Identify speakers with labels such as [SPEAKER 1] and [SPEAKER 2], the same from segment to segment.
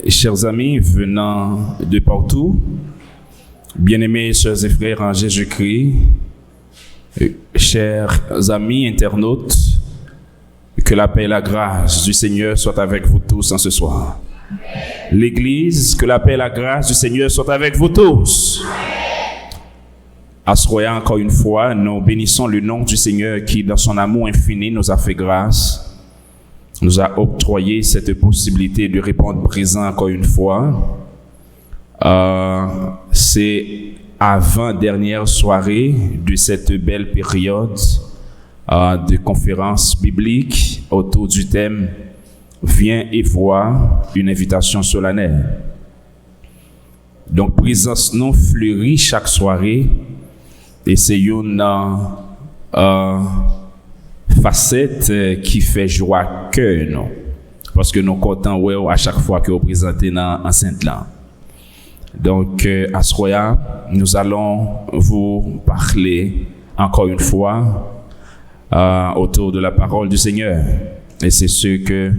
[SPEAKER 1] Chers amis venant de partout, bien-aimés sœurs et frères en Jésus-Christ, chers amis internautes, que la paix et la grâce du Seigneur soient avec vous tous en ce soir. L'Église, que la paix et la grâce du Seigneur soient avec vous tous. Assoyez encore une fois, nous bénissons le nom du Seigneur qui, dans son amour infini, nous a fait grâce, nous a octroyé cette possibilité de répondre présent encore une fois. C'est avant-dernière soirée de cette belle période de conférence biblique autour du thème « Viens et vois » une invitation solennelle. Donc, présence non fleurie chaque soirée, et c'est une facette qui fait joie cœur, non? Parce que nous comptons à chaque fois que vous présentez dans l'enceinte là. Donc, à ce moment-là, nous allons vous parler encore une fois autour de la parole du Seigneur. Et c'est ce que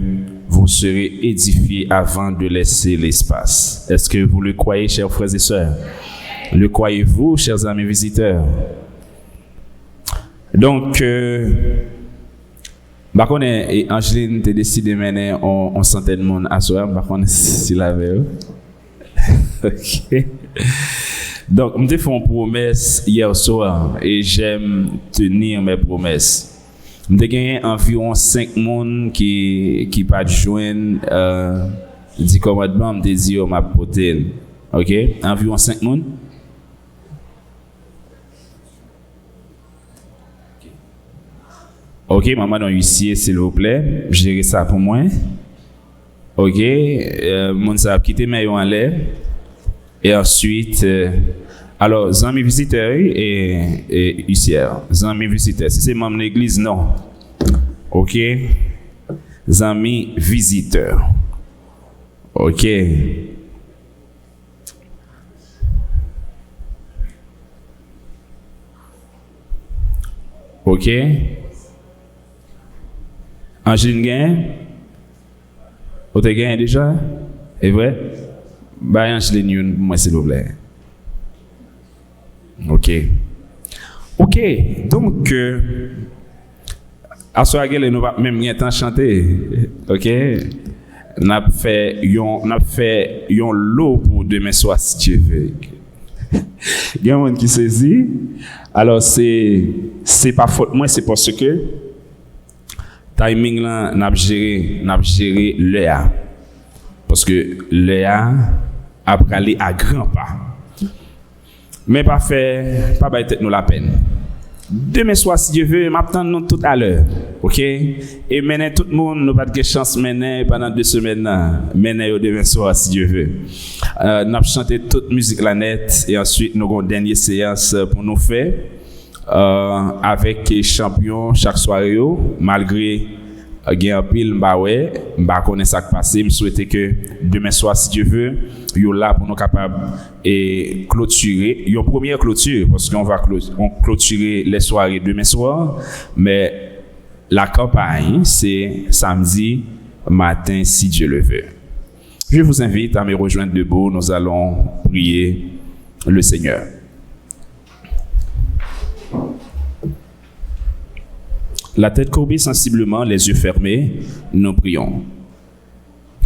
[SPEAKER 1] vous serez édifiés avant de laisser l'espace. Est-ce que vous le croyez, chers frères et sœurs? Le croyez-vous, chers amis visiteurs? Donc, par contre, Angeline t'a décidé de mener on centaine de monde à soir. Par contre, s'il avait. Ok. Donc, je me fait une promesse hier soir et j'aime tenir mes promesses. Je me gagné environ 5 personnes qui pas joindre du commandement, me dit ma potel. Ok? Environ 5 personnes. Ok, maman dans huissier, s'il vous plaît, gérez ça pour moi. Ok, mon ça a quitté mes en l'air. Et ensuite, alors, amis visiteurs et huissières, amis visiteurs, si c'est membre de l'église, non. Ok, amis visiteurs. Ok. Ok. Angeline gagne? Vous avez gagné déjà? C'est vrai? Bah, Angeline, moi, s'il vous plaît. Ok. Ok. Donc, à ce moment-là, nous va même rien temps chanter. Ok? N'a fait un lot pour demain soir, si Dieu veut. Il y a un monde qui saisit. Alors, c'est pas faute moi, c'est parce que timing là, n'a géré l'EA. Parce que l'EA a aller à grands pas. Mais pas bailler tête nous la peine. Demain soir, si Dieu veut, m'attend nous tout à l'heure. OK? Et maintenant, tout le monde, nous pas de chance maintenant pendant 2 semaines là. Maintenant, demain soir, si Dieu veut. Nous avons chanté toute musique la net et ensuite, nous avons une dernière séance pour nous faire. Avec les champions chaque soirée, malgré qu'il y a un pile, je connais ça qui passe. Je souhaite que demain soir, si Dieu veut, nous là pour nous capables de clôturer. Il y a une première clôture, parce qu'on va clôturer les soirées demain soir, mais la campagne, c'est samedi matin, si Dieu le veut. Je vous invite à me rejoindre debout, nous allons prier le Seigneur. La tête courbée sensiblement, les yeux fermés, nous prions.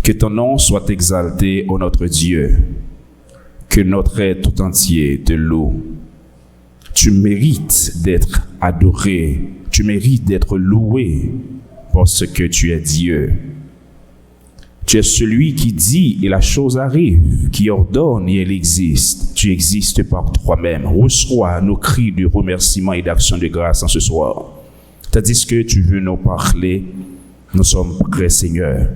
[SPEAKER 1] Que ton nom soit exalté, ô notre Dieu. Que notre être tout entier te loue. Tu mérites d'être adoré. Tu mérites d'être loué parce que tu es Dieu. Tu es celui qui dit et la chose arrive, qui ordonne et elle existe. Tu existes par toi-même. Reçois nos cris de remerciement et d'action de grâce en ce soir. Tandis que tu veux nous parler, nous sommes prêts, Seigneur.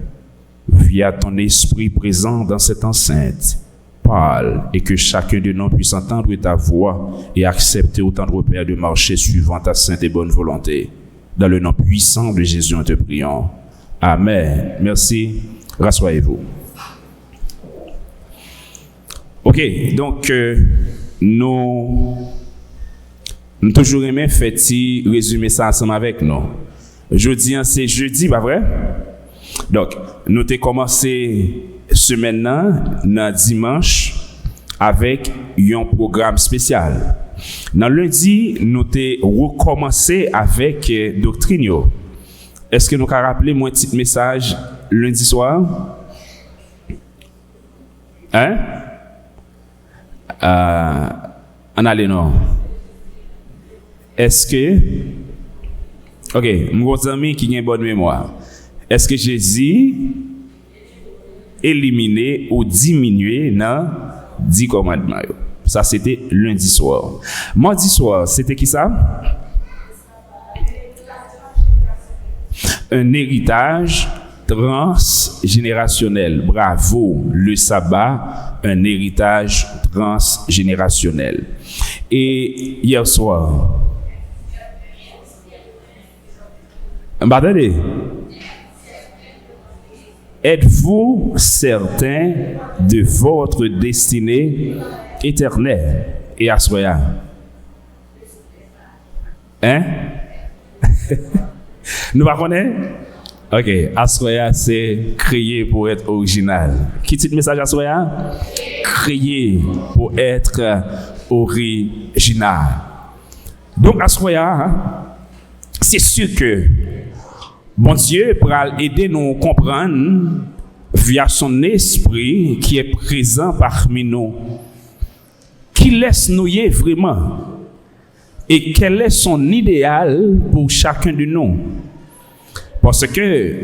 [SPEAKER 1] Via ton esprit présent dans cette enceinte, parle et que chacun de nous puisse entendre ta voix et accepter autant de repères de marcher suivant ta sainte et bonne volonté. Dans le nom puissant de Jésus, nous te prions. Amen. Merci. Rassoyez-vous. Ok, donc nous toujours aimé faire résumer ça ensemble avec nous. Jeudi, c'est jeudi, pas vrai? Donc, nous avons commencé semaine dans dimanche avec un programme spécial. Dans lundi, nous avons recommencé avec doctrine. Est-ce que nous pouvons rappeler mon petit message lundi soir? Hein? En allez non. Est-ce que... Ok, mon ami qui a une bonne mémoire. Est-ce que Jésus éliminé ou diminué dans 10 commandements? Ça, c'était lundi soir. Mardi soir, c'était qui ça? Un héritage transgénérationnel. Bravo, le sabbat, un héritage transgénérationnel. Et hier soir, attendez, êtes-vous certain de votre destinée éternelle? Et assoya. Hein? Nous ne connaissons pas? Ok, assoya, c'est créer pour être original. Qui dit le message assoya? Créer pour être original. Donc, assoya, c'est sûr que bon Dieu pourra aider nous à comprendre via son esprit qui est présent parmi nous, qui laisse nous y vraiment et quel est son idéal pour chacun de nous. Parce que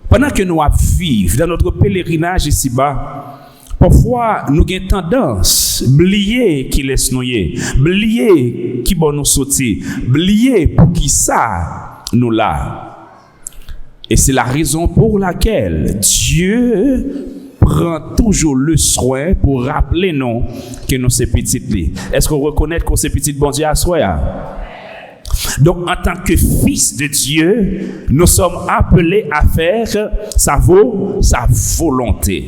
[SPEAKER 1] pendant que nous vivons dans notre pèlerinage ici-bas, parfois nous avons tendance à oublier qui laisse nous y, oublier qui va nous sortir, oublier pour qui ça nous là. Et c'est la raison pour laquelle Dieu prend toujours le soin pour rappeler nous que nous sommes petites. Est-ce qu'on reconnaît que c'est petit bon Dieu à soi? Donc, en tant que fils de Dieu, nous sommes appelés à faire sa volonté.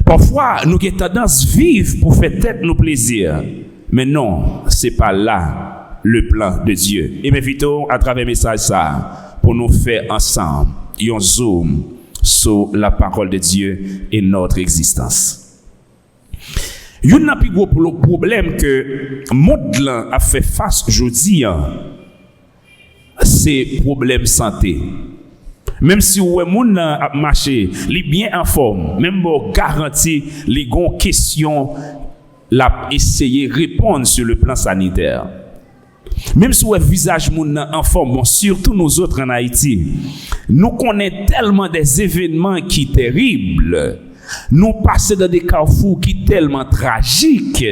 [SPEAKER 1] Parfois, nous avons tendance à vivre pour faire tête nos plaisirs. Mais non, ce n'est pas là le plan de Dieu. Et m'invitons à travers le message ça pour nous faire ensemble un zoom sur la parole de Dieu et notre existence. Il y a un plus gros problème que le monde a fait face aujourd'hui, c'est le problème santé. Même si le monde a marché, il est bien en forme, même pour garantir les grandes questions, l'a essayé de répondre sur le plan sanitaire. Même si le visage monde en forme, bon, surtout nous autres en Haïti, nous connaissons tellement des événements qui sont terribles. Nous passons dans des carrefours qui sont tellement tragiques.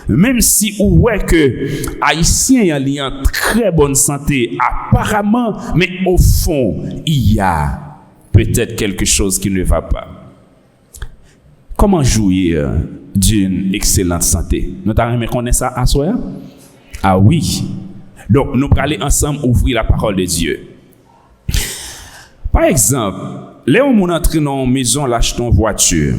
[SPEAKER 1] Même si on voit que Haïtiens ont en très bonne santé, apparemment, mais au fond, il y a peut-être quelque chose qui ne va pas. Comment jouir d'une excellente santé? Nous avons connaître ça à soi? Ah oui. Donc, nous allons aller ensemble ouvrir la parole de Dieu. Par exemple, là où on entre dans une maison, l'acheter une voiture.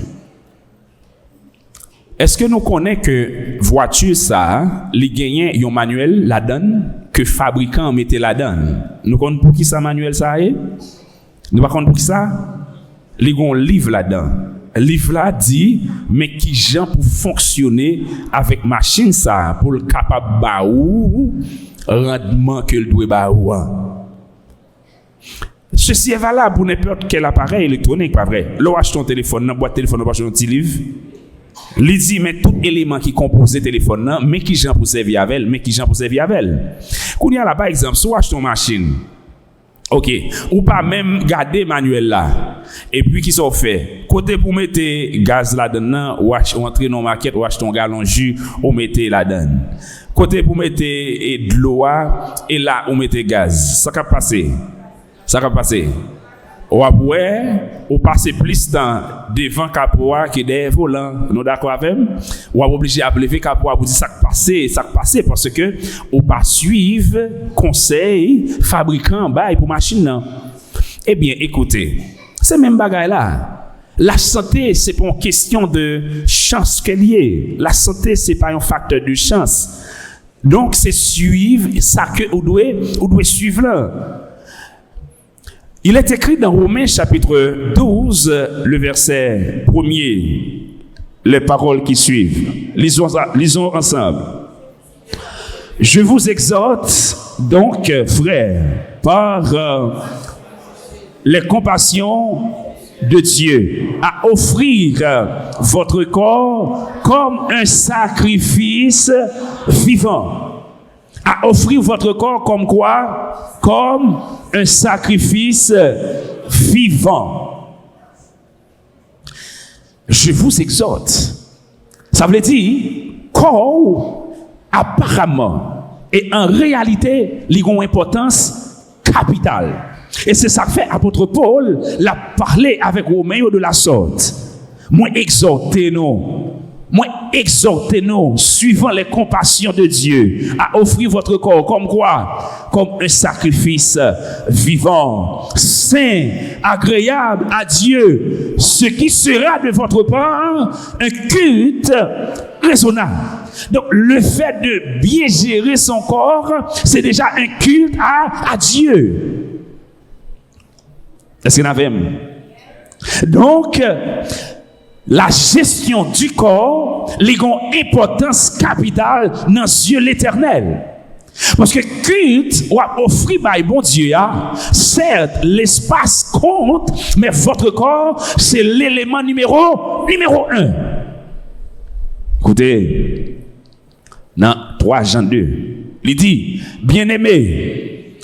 [SPEAKER 1] Est-ce que nous connaissons que voiture ça, les gagnants ont un manuel la donne que fabricant mettait la donne. Nous connaissons pour qui ça manuel ça est? Nous pas pour qui ça? Les ont livre là-dedans. Livre là dit mais qui gens pour fonctionner avec machine ça pour le capable baou rendement que le doit baou. Ceci est valable pour n'importe quel appareil électronique, pas vrai? Là, achète ton téléphone, dans boîte téléphone, on achète un petit livre. Il dit mais tout élément qui compose le téléphone, mais qui gens pour servir avec, mais qui gens pour servir avec. Qu'on y a là par exemple, si on achète une machine. OK, ou pas même garder manuel là. Et puis qui sont fait côté pour mettre gaz là-dedans, ou entrer dans market, ou acheter un gallon jus, ou mettre là-dedans. Côté pour mettre de l'eau et là on mettre gaz. Ça va passer. Ça va passer. Ou après, ou passer plus de temps devant capoa que derrière volant. Nous d'accord avec? Ou obligé à lever capoa pour dire ça va passer parce que ou pas suivre conseil fabricant bail pour machine là. Eh bien, écoutez, c'est même bagaille là. La santé, c'est pas une question de chance qu'elle y est. La santé, c'est pas un facteur de chance. Donc, c'est suivre ça que vous devez suivre là. Il est écrit dans Romains chapitre 12, le verset 1er, les paroles qui suivent. Lisons ensemble. Je vous exhorte donc, frères, par les compassions de Dieu, à offrir votre corps comme un sacrifice vivant. À offrir votre corps comme quoi? Comme un sacrifice vivant. Je vous exhorte. Ça veut dire, corps, apparemment, et en réalité, il a une importance capitale. Et c'est ça que fait apôtre Paul l'a parlé avec Romains de la sorte. Moi exhortez-nous, suivant les compassions de Dieu, à offrir votre corps comme quoi? Comme un sacrifice vivant, saint, agréable à Dieu, ce qui sera de votre part un culte raisonnable. Donc, le fait de bien gérer son corps, c'est déjà un culte à Dieu. Est-ce qu'il y en a même? Donc, la gestion du corps, a une importance capitale dans Dieu l'éternel. Parce que culte, ou offrir par bon Dieu, certes, l'espace compte, mais votre corps, c'est l'élément numéro 1. Écoutez, dans 3 Jean 2, il dit, bien-aimé,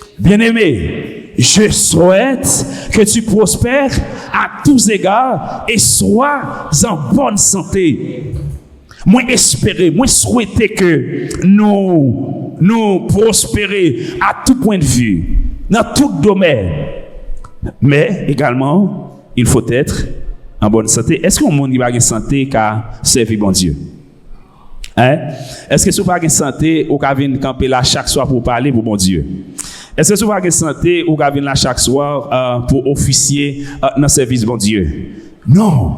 [SPEAKER 1] je souhaite que tu prospères à tous égards et sois en bonne santé. Moi espérer, moi souhaiter que nous prospérer à tout point de vue, dans tout domaine. Mais également, il faut être en bonne santé. Est-ce qu'on monde va en santé car servir bon Dieu? Hein? Est-ce que si vous n'avez pas de santé, vous pouvez venir camper là chaque soir pour parler pour bon Dieu? Est-ce que si vous n'avez pas de santé, vous pouvez venir là chaque soir pour officier dans le service bon Dieu? Non.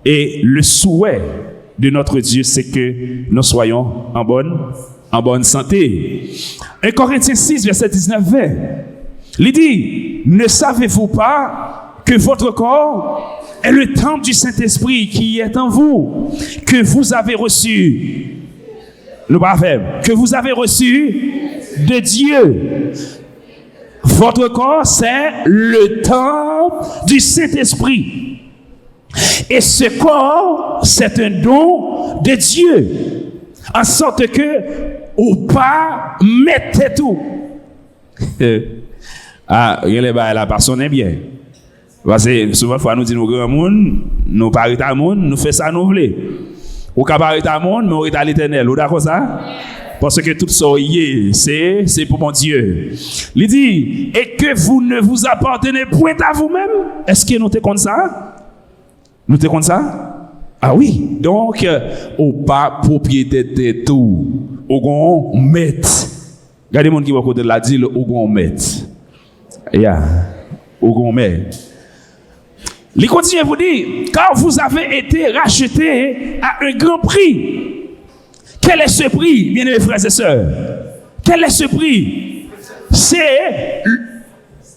[SPEAKER 1] Et le souhait de notre Dieu, c'est que nous soyons en bonne santé. 1 Corinthiens 6, verset 19-20. Il dit, ne savez-vous pas que votre corps est le temple du Saint-Esprit qui est en vous, que vous avez reçu, que vous avez reçu de Dieu. Votre corps, c'est le temple du Saint-Esprit. Et ce corps, c'est un don de Dieu. En sorte que, ou pas, mettez tout. La personne est bien. Parce que souvent, fois nous disons, nous grand monde, nous parlons à monde, nous faisons ça, nous voulons. Ou qu'à parler à monde, mais on est à l'éternel. Ou d'accord ça? Parce que tout ça, c'est pour mon Dieu. Il dit, et que vous ne vous appartenez point à vous-même. Est-ce que nous te comme ça? Nous te comme ça? Ah oui. Donc, au pas propriété de tout. Au gon maître. Regardez mon qui va côté de la dit, au gon maître. Au gon maître. Il continue à vous dire, car vous avez été rachetés à un grand prix. Quel est ce prix, bien-aimés frères et sœurs? Quel est ce prix? C'est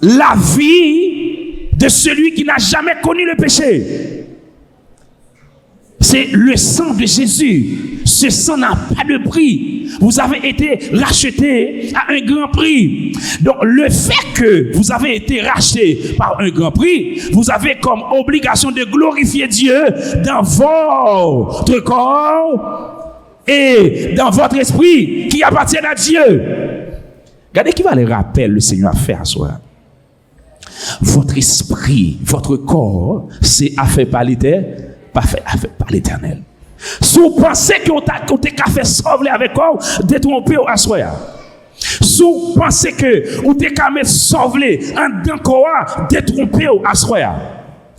[SPEAKER 1] la vie de celui qui n'a jamais connu le péché. C'est le sang de Jésus. Ce sang n'a pas de prix. Vous avez été rachetés à un grand prix. Donc, le fait que vous avez été rachetés par un grand prix, vous avez comme obligation de glorifier Dieu dans votre corps et dans votre esprit qui appartiennent à Dieu. Regardez qui va les rappels le Seigneur a fait à soi. Votre esprit, votre corps, c'est affaire par l'éternel. Pas fait par l'éternel. Si vous pensez que vous avez fait sauver avec vous, détrompez à soi. Si vous pensez que vous avez sauvé en d'un corps, détrompez à soi.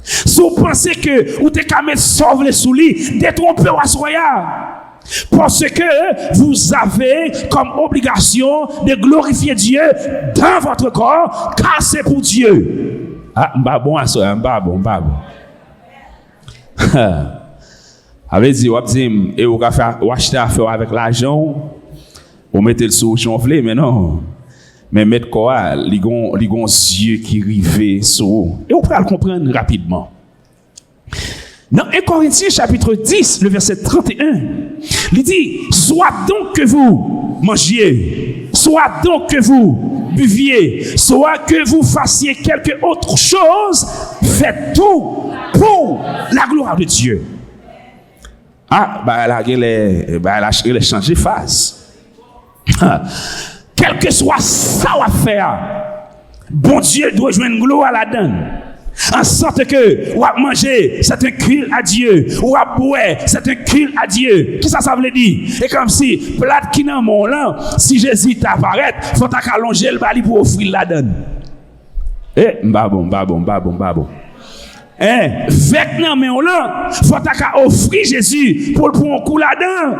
[SPEAKER 1] Si vous pensez que vous avez sauvé sous lui, détrompez à soi. Parce que vous avez comme obligation de glorifier Dieu dans votre corps, car c'est pour Dieu. Ah, bon à soi, bon. Avait dit, et vous acheter affaire avec l'argent, vous mettez le sous chanflé, mais non. Mais mettre quoi, les gon yeux qui rivent sur. Et on peut le comprendre rapidement. Dans 1 Corinthiens chapitre 10, le verset 31, il dit, soit donc que vous mangiez, soit donc que vous buviez, soit que vous fassiez quelque autre chose, faites tout pour la gloire de Dieu. Ah, elle a changé de phase. Quel que soit ça à faire, bon Dieu doit jouer une gloire à la donne. En sorte que, ou à manger, c'est un culte à Dieu. Ou à boire, c'est un culte à Dieu. Qu'est-ce que ça veut dire? Et comme si, plate qui n'a mon là, si Jésus t'apparaît, faut t'allonger le bali pour offrir la donne. Eh, babon. Eh, vec nan mais on là, faut offrir Jésus pour un coup la donne.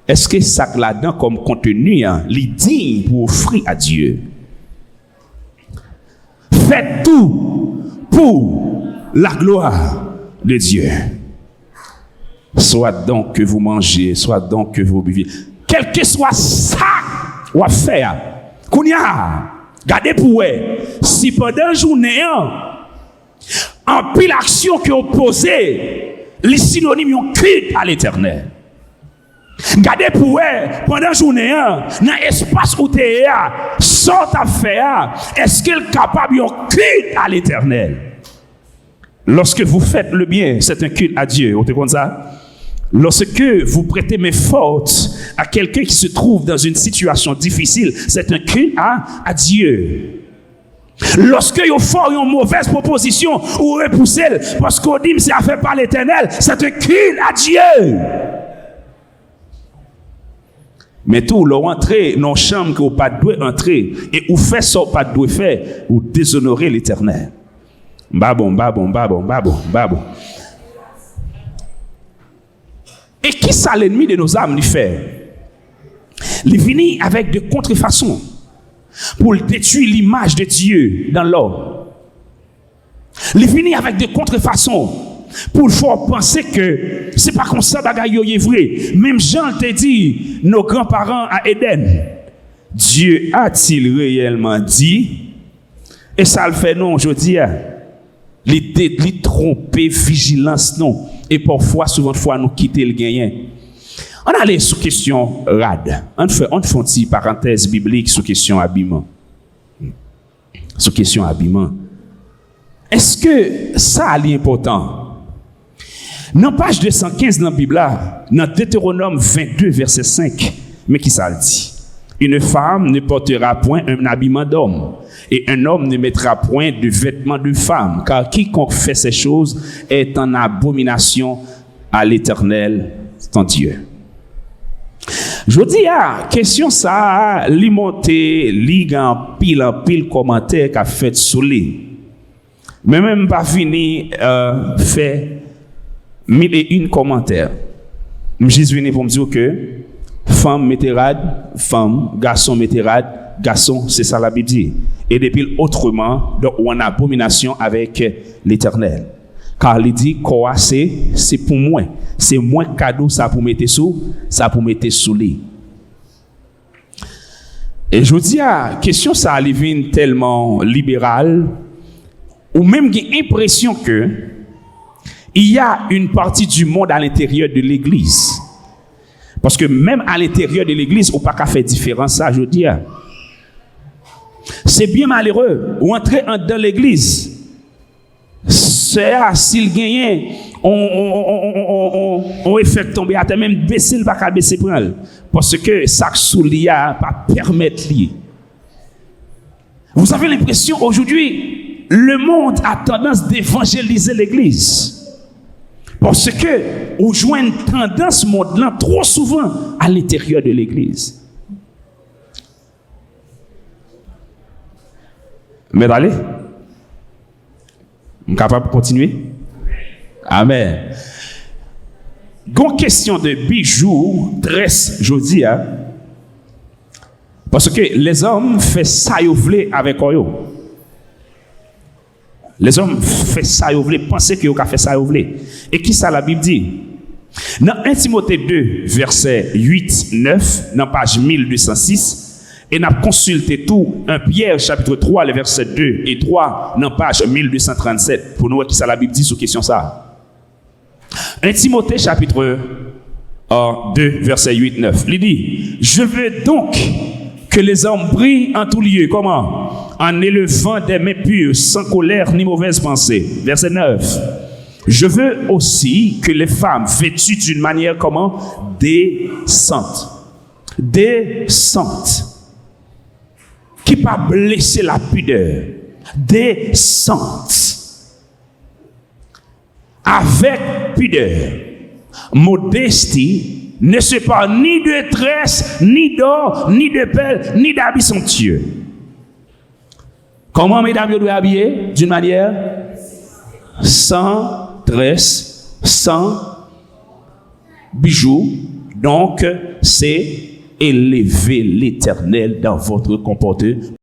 [SPEAKER 1] Est-ce que ça là-dedans comme contenu, les digne pour offrir à Dieu? Faites tout pour la gloire de Dieu. Soit donc que vous mangez, soit donc que vous buvez. Quel que soit ça ou à faire, Kounia, gardez pour eux, si pendant la journée, en pile action qui opposée, les synonymes ont culte à l'éternel. Gardez pour eux, pendant la journée, dans l'espace où tu es, sans ta faire, est-ce qu'elle est capable de culte à l'éternel? Lorsque vous faites le bien, c'est un culte à Dieu. Vous comprenez ça? Lorsque vous prêtez main forte à quelqu'un qui se trouve dans une situation difficile, c'est un culte à Dieu. Lorsque vous faites une mauvaise proposition ou repoussez parce qu'on dit que c'est fait par l'éternel, c'est un culte à Dieu. Mais tout, l'on entre dans une chambre que vous pas dû entrer et vous faites ça pas dû faire, vous déshonorez l'éternel. Babon. Et qui ça l'ennemi de nos âmes lui fait? Il vient avec de contrefaçons pour détruire l'image de Dieu dans l'homme. Il vient avec de contrefaçons pour faire penser que c'est pas comme ça bagaille est vrai. Même Jean te dit, nos grands-parents à Éden, Dieu a-t-il réellement dit? Et ça le fait non, je dis, les tromper vigilance non. Et parfois, souvent de fois, nous quitter le gagnant. On allait sous question rad. On fait une petite parenthèse biblique sous question habillement. Sous question habillement. Est-ce que ça est important? Dans page 215 dans la Bible, dans Deutéronome 22, verset 5, mais qui ça le dit? Une femme ne portera point un habillement d'homme, et un homme ne mettra point de vêtements de femme, car quiconque fait ces choses est en abomination à l'Éternel, ton Dieu. Je dis, question ça, li monte, li en pile commentaire qu'a fait sous lui. Mais même pas fini, fait 1001 commentaires. Je suis venu pour me dire que femme métérade, femme, garçon métérade, garçon, c'est ça la Bible dit. Et depuis autrement, donc on a abomination avec l'Éternel. Car il dit quoi c'est pour moi. C'est moi cadeau ça pour mettre sous lui. Et je dis question ça vient tellement libérale ou même j'ai l'impression que il y a une partie du monde à l'intérieur de l'église. Parce que même à l'intérieur de l'église, on ne peut pas faire différence ça, je dis. C'est bien malheureux. Ou entrer dans l'église. C'est s'il gagne, on fait tomber à terre, même baisser le pas baisser prendre. Parce que ça sous l'IA pas permettre lui. Vous avez l'impression aujourd'hui, le monde a tendance d'évangéliser l'église. Parce que on joue une tendance monde-là trop souvent à l'intérieur de l'église. Mais allez, je suis capable de continuer? Amen. Gon question de bijoux, dresse, je dis, parce que les hommes font ça yo vle avec eux. Les hommes font ça yo vle, pensent que yo ka fait ça yo vle. Et qui ça la Bible dit? Dans 1 Timothée 2, verset 8, 9, dans page 1206, Et n'a consulté tout 1 Pierre chapitre 3, les versets 2 et 3, dans page 1237, pour nous voir qui ça la Bible dit sur question ça. 1 Timothée chapitre 2, verset 8-9. Il dit, je veux donc que les hommes brillent en tout lieu. Comment? En élevant des mains pures, sans colère ni mauvaise pensée. Verset 9. Je veux aussi que les femmes vêtues d'une manière comment? Décente. Décente. Qui pas blesser la pudeur. Décente. Avec pudeur. Modestie ne se parle ni de tresse, ni d'or, ni de perles, ni d'habits somptueux. Comment mesdames doivent habiller? D'une manière sans tresse, sans bijoux. Donc, c'est élever l'Éternel dans votre comportement